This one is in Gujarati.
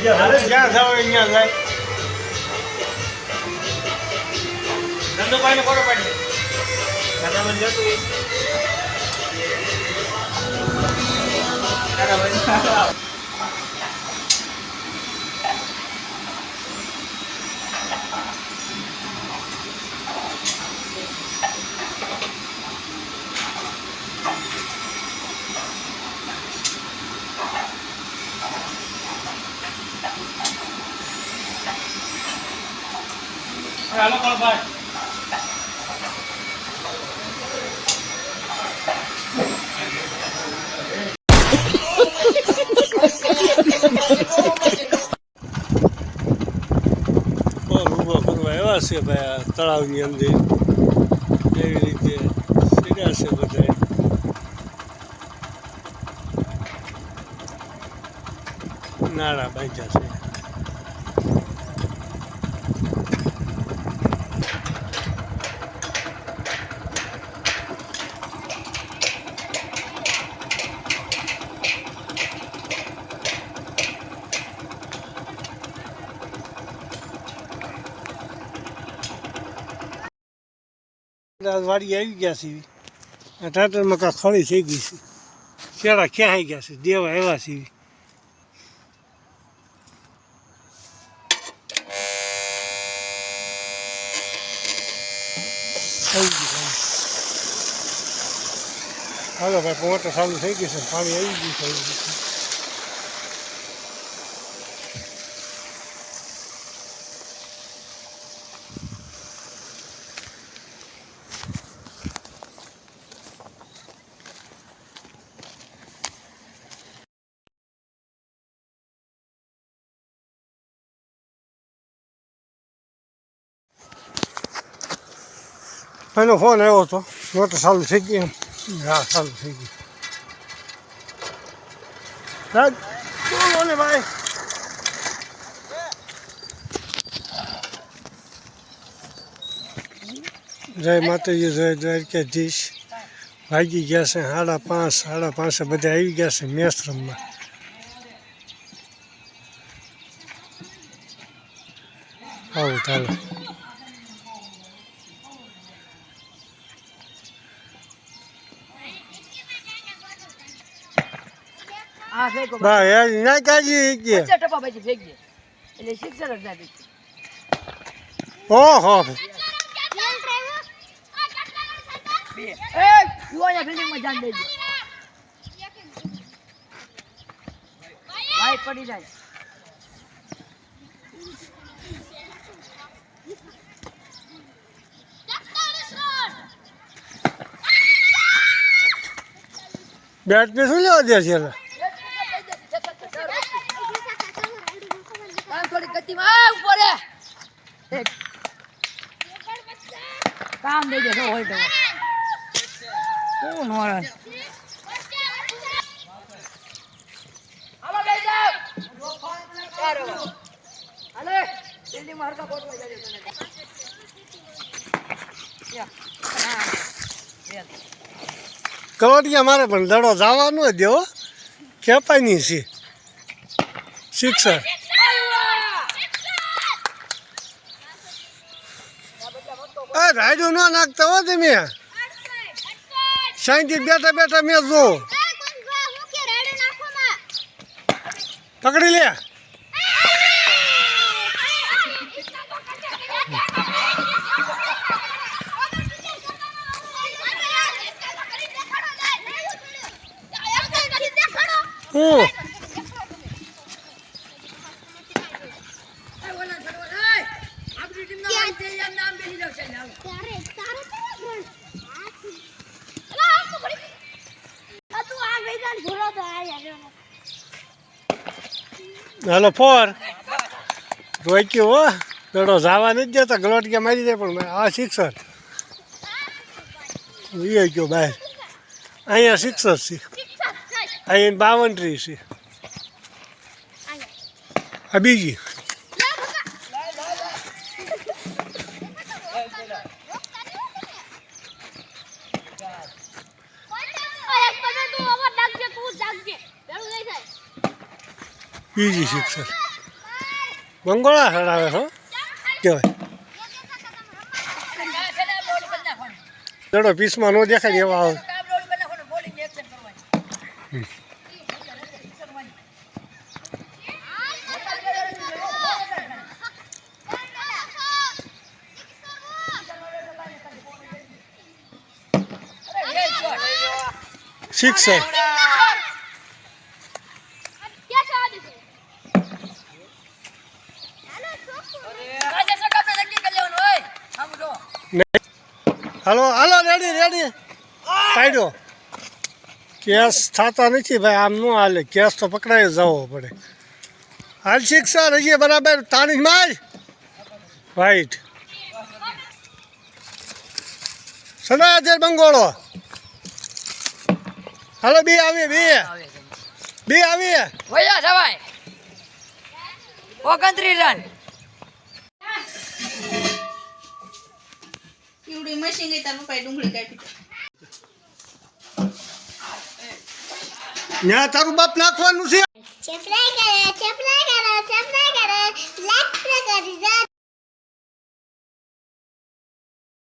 જ્યાં જાવ અહીંયા જાય નંદુભાઈ ને ફોટો પાડી દાદા મને જતું હાલો ભાઈ ઊભો કરવા એવા છે ભાઈ આ તળાવની અંદર એવી રીતે સીધા છે બધા નાળા બાંધ્યા છે વાડી આવી ગયા છે ટાટરમાં કાંઈ ખળી થઈ ગઈ છે શેડા ક્યાં આવી ગયા છે દેવા એવા છે હાલો ભાઈ મોટર ચાલુ થઈ ગઈ છે પાણી આવી ગયું છે એનો ફોન આવ્યો હતો મોટર ચાલુ થઈ ગઈ એમ હા ચાલુ થઈ ગઈ રાજ બોલો ને ભાઈ જય માતાજી જય દ્વારકાધીશ વાગી ગયા છે 5:30 બધા આવી ગયા છે મેચ રમવા આવું ચાલો ભાઈ ના કાજી કે ટપા પછી ફેંકી એટલે શિક્ષણ જ ના દેખી ઓહો બે એ યુવાના ફિલ્ડિંગમાં જાન દેજો ભાઈ પડી જાય બેટ ને શું લેવા દે છે કામ દઈ દેજો હોલ્ડ કોણ વાળા હાલો બેસ જાવ ચાલો હાલે બિલ્ડિંગ માં હરકા ફોટો લઈ જાજો તને કલોટિયા મારે પણ દડો જવાનું જ દેવો કેપાની છે શિક્ષક રાયડું ન નાખતા હો તમે શાંતિ બેઠા બેઠા મેં જો પકડી લે હાલો ફોર રોક્યું હો દડો જવા નથી જતા ગલોટિયા મારી જાય પણ આ શિક્ષક એ ગયો બહાર અહીંયા શિક્ષક છે અહીંયા બાવન્ટ્રી છે આ બીજી બીજી શિક્ષક મંગોળા હડાવે છો કહેવાય. ચડો પીસમાં ન દેખાય એવા આવે. શિક્ષક હાલો હાલો રેડી રેડી પાડ્યો. કેસ થતા નથી ભાઈ, આમ ન હાલે. કેસ તો પકડાઈ જવો પડે. હાલ શિક્ષક હજી બરાબર તારીખ માર વાઈટ સદાજર બંગોળો. હાલો બી આવી બી આવી વયા જવાય 29 રન. એવડી મશીન ગઈ તાર પપ્પાએ ડુંગળી કાપી. ત્યાં તારું બાપ નાખવાનું છે. સબસ્ક્રાઇબ કરો લાઈક કરી